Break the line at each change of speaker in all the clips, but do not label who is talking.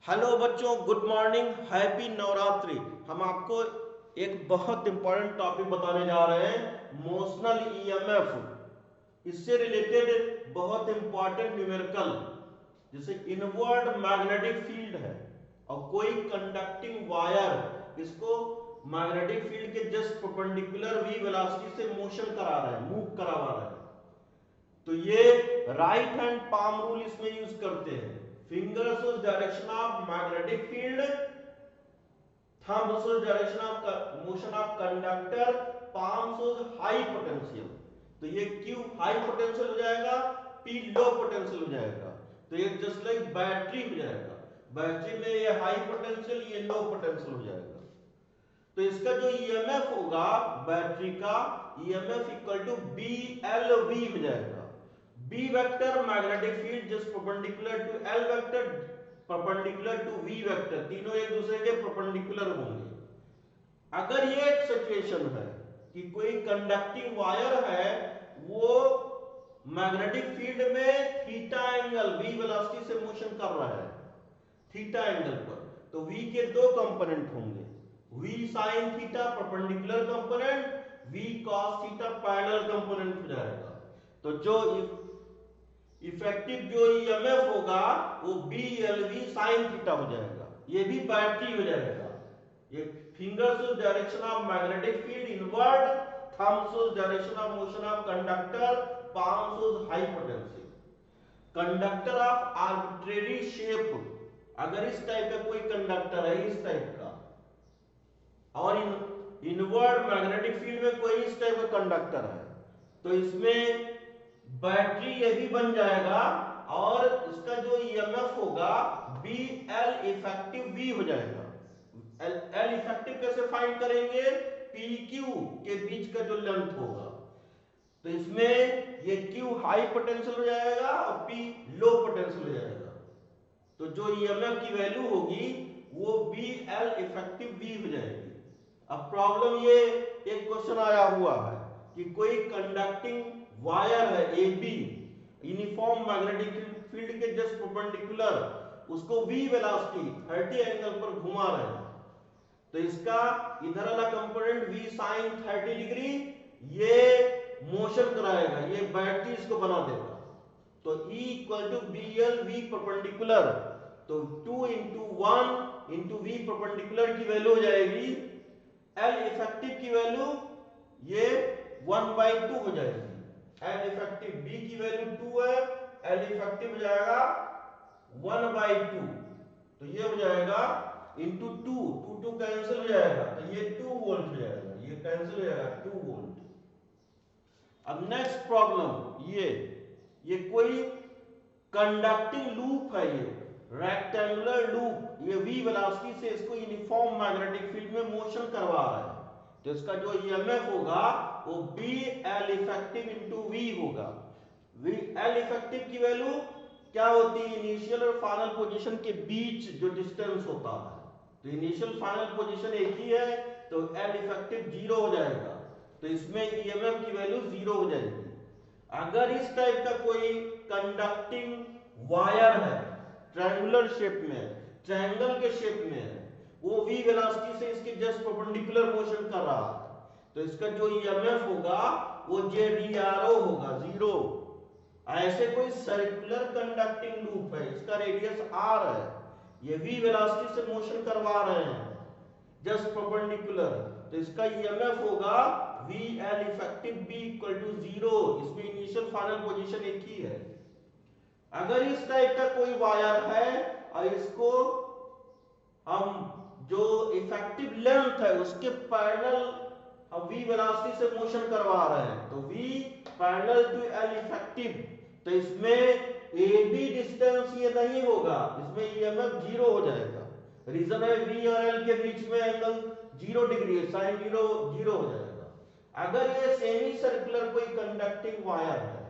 Hello बच्चों, good morning, happy Navratri. हम आपको एक बहुत इंपॉर्टेंट टॉपिक बताने जा रहे हैं, मोशनल ईएमएफ। इससे रिलेटेड बहुत इंपॉर्टेंट न्यूमेरिकल, जैसे इनवर्ड मैग्नेटिक फील्ड है और कोई कंडक्टिंग वायर इसको मैग्नेटिक फील्ड के जस्ट परपेंडिकुलर वी वेलोसिटी से मोशन करा रहा है, मूव करवा रहा है। तो ये राइट हैंड पाम रूल इसमें यूज करते हैं। फिंगर्स उस direction of magnetic field, thumb उस direction of motion of conductor, palm उस हाई पोटेंशियल। तो ये Q हाई पोटेंशियल हो जाएगा, P लो पोटेंशियल हो जाएगा। तो ये जस्ट लाइक बैटरी हो जाएगा। बैटरी में ये हाई पोटेंशियल, ये लो पोटेंशियल हो जाएगा। तो इसका जो ईएमएफ होगा बैटरी का, ईएमएफ इक्वल टू BLV हो जाएगा। B vector magnetic field just perpendicular to L vector, perpendicular to V vector, तीनों एक दूसरे के परपेंडिकुलर होंगे। अगर ये एक सिचुएशन है कि कोई कंडक्टिंग वायर है, वो मैग्नेटिक फील्ड में थीटा एंगल V वेलोसिटी से मोशन कर रहा है, थीटा एंगल पर, तो V के दो कंपोनेंट होंगे, V sin theta perpendicular component, V cos theta parallel component हो जाएगा। तो जो इफेक्टिव जो ईएमएफ होगा वो BLV sin थीटा हो जाएगा। ये भी बैटरी हो जाएगा। ये फिंगर्स उस direction of magnetic field inward, thumbs उस direction of motion of conductor, palms उस high potential. Conductor of arbitrary shape, अगर इस टाइप का कोई कंडक्टर है, इस टाइप का, और इनवर्ड मैग्नेटिक फील्ड में कोई इस टाइप का कंडक्टर है, तो इसमें बैटरी ये भी बन जाएगा और इसका जो ईएमएफ होगा BL इफेक्टिव V हो जाएगा। L इफेक्टिव कैसे फाइंड करेंगे? PQ के बीच का जो लेंथ होगा, तो इसमें ये Q हाई पोटेंशियल हो जाएगा और P लो पोटेंशियल हो जाएगा। तो जो ईएमएफ की वैल्यू होगी वो BL इफेक्टिव V हो जाएगी। अब प्रॉब्लम ये एक क्वेश्चन आया हुआ है कि कोई कंडक्टिंग वायर है AB, यूनिफॉर्म मैग्नेटिक फील्ड के जस्ट परपेंडिकुलर, उसको V वेलोसिटी 30 एंगल पर घुमा रहे हैं। तो इसका इधर वाला कंपोनेंट V sin 30 डिग्री ये मोशन कराएगा, ये बैटरी इसको बना देगा। तो E equal to BL V perpendicular, तो 2 इंटू 1 इंटू V परपेंडिकुलर की वैल्यू हो जाएगी, L इफेक्टिव की वैल्यू ये 1/2 हो जाएगी। L इफेक्टिव B की वैल्यू 2 है, L इफेक्टिव हो जाएगा 1/2, तो ये हो जाएगा इंटू 2, 2 कैंसिल हो जाएगा, तो ये 2 वोल्ट हो जाएगा, ये कैंसिल हो जाएगा 2 वोल्ट। अब नेक्स्ट प्रॉब्लम, ये कोई कंडक्टिंग लूप है, ये रेक्टेंगुलर लूप, ये V वेलोसिटी से इसको यूनिफॉर्म मैग्नेटिक फील्ड में मोशन करवा रहा है। तो इसका जो ईएमएफ होगा वो BL इफेक्टिव इंटू V होगा। L इफेक्टिव की वैल्यू क्या होती है? इनिशियल और फाइनल पोजीशन के बीच जो डिस्टेंस होता है, तो इनिशियल फाइनल पोजीशन एक ही है, तो L इफेक्टिव 0 हो जाएगा, तो इसमें ईएमएफ की वैल्यू 0 हो जाएगी। अगर इस टाइप का कोई कंडक्टिंग वायर है, ट्रायंगुलर शेप में, ट्रायंगल के शेप में है, वो V वेलोसिटी से इसके जस्ट परपेंडिकुलर मोशन कर रहा है, तो इसका जो ईएमएफ होगा वो JDRO होगा 0। ऐसे कोई सर्कुलर कंडक्टिंग लूप है, इसका रेडियस R है, ये V वेलोसिटी से मोशन करवा रहे हैं जस्ट परपेंडिकुलर, तो इसका ईएमएफ होगा VL effective B equal to 0। इसमें इनिशियल फाइनल पोजीशन एक ही है। अगर इस टाइप का कोई वायर है और इसको हम जो इफेक्टिव लेंथ है उसके पैरेलल हम V वेलोसिटी से मोशन करवा रहे हैं, तो V parallel to L effective, तो इसमें AB डिस्टेंस ये नहीं होगा, इसमें ईएमएफ 0 हो जाएगा। रीजन है V और L के बीच में एंगल 0 डिग्री है, साइन 0 0 हो जाएगा। अगर ये सेमी सर्कुलर कोई कंडक्टिंग वायर है,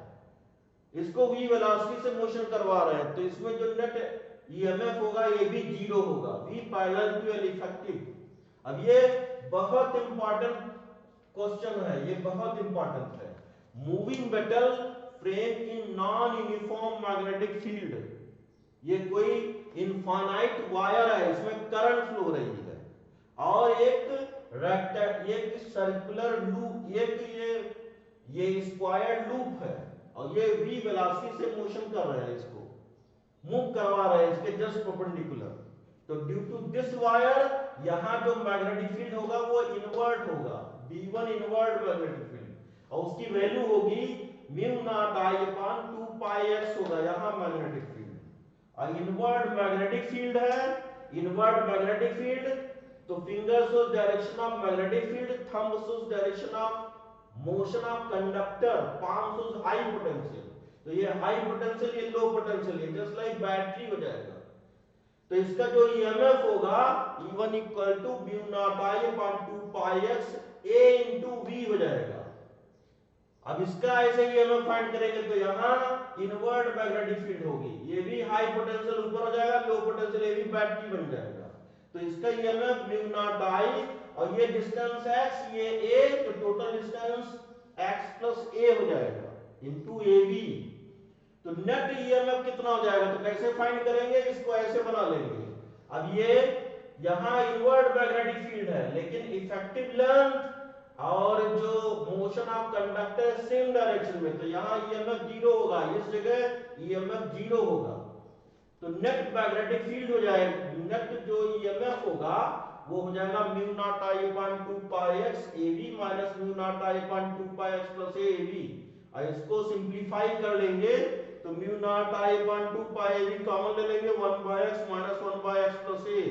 इसको V वेलोसिटी से मोशन करवा रहे हैं, तो इसमें जो नेट ईएमएफ होगा ये भी 0 होगा, V parallel to L effective. अब ये बहुत इंपॉर्टेंट क्वेश्चन है, ये बहुत इंपॉर्टेंट है। Moving metal frame in non uniform magnetic field, ये कोई इनफाइनाइट वायर है, इसमें करंट फ्लो हो रही है, और एक सर्कुलर लूप, ये स्क्वायर लूप है, और ये v वेलोसिटी से मोशन कर रहे हैं, इसको मूव करवा रहे हैं इसके जस्ट परपेंडिकुलर। तो ड्यू टू दिस वायर यहां जो मैग्नेटिक फील्ड होगा वो इन्वर्ट होगा, v1 इन्वर्ट मैग्नेटिक फील्ड, और उसकी वैल्यू होगी mu naught I upon 2 pi x होगा यहां मैग्नेटिक फील्ड। और इन्वर्ट मैग्नेटिक फील्ड है, इन्वर्ट मैग्नेटिक फील्ड, तो finger shows direction of magnetic field, thumb shows direction of motion of conductor, palm shows high potential. तो ये high potential, ये low potential, ये just like battery हो जाएगा। तो इसका जो ईएमएफ होगा E1 equal to mu naught I upon 2 pi x a into v हो जाएगा। अब इसका ऐसे ईएमएफ फाइंड करेंगे तो यहाँ इनवर्ट मैग्नेटिक फील्ड होगी, ये भी हाई पोटेंशियल ऊपर हो जाएगा, लो पोटेंशियल ये भी बैटरी बन जाएगा। तो इसका ईएमएफ म्यू नॉट आई, और ये डिस्टेंस x, ये a, तो total distance x plus a हो जाएगा इनटू ab। तो नेट ईएमएफ कितना हो जाएगा, तो कैसे फाइंड करेंगे, इसको ऐसे बना लेंगे। अब ये यहां इनवर्ट मैग्नेटिक फील्ड है, लेकिन इफेक्टिव लेंथ और जो motion of conductor same direction में, तो यहां ईएमएफ 0 होगा, इस जगह ईएमएफ 0 होगा। तो नेट मैग्नेटिक फील्ड हो जाएगा, नेट जो ईएमएफ होगा वो हो जाएगा mu naught I upon 2 pi x ab minus mu naught I upon 2 pi x plus a ab। और इसको सिंपलीफाई कर लेंगे तो mu naught I upon 2 pi ab common ले लेंगे, 1 by x minus 1 by x plus a।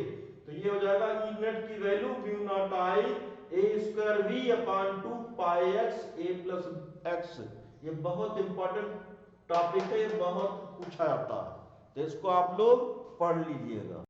तो ये हो जाएगा ई नेट की value mu naught I a square v upon 2 pi x a plus x। ये बहुत इंपॉर्टेंट टॉपिक है, बहुत पूछा जाता है, तो इसको आप लोग पढ़ लीजिएगा।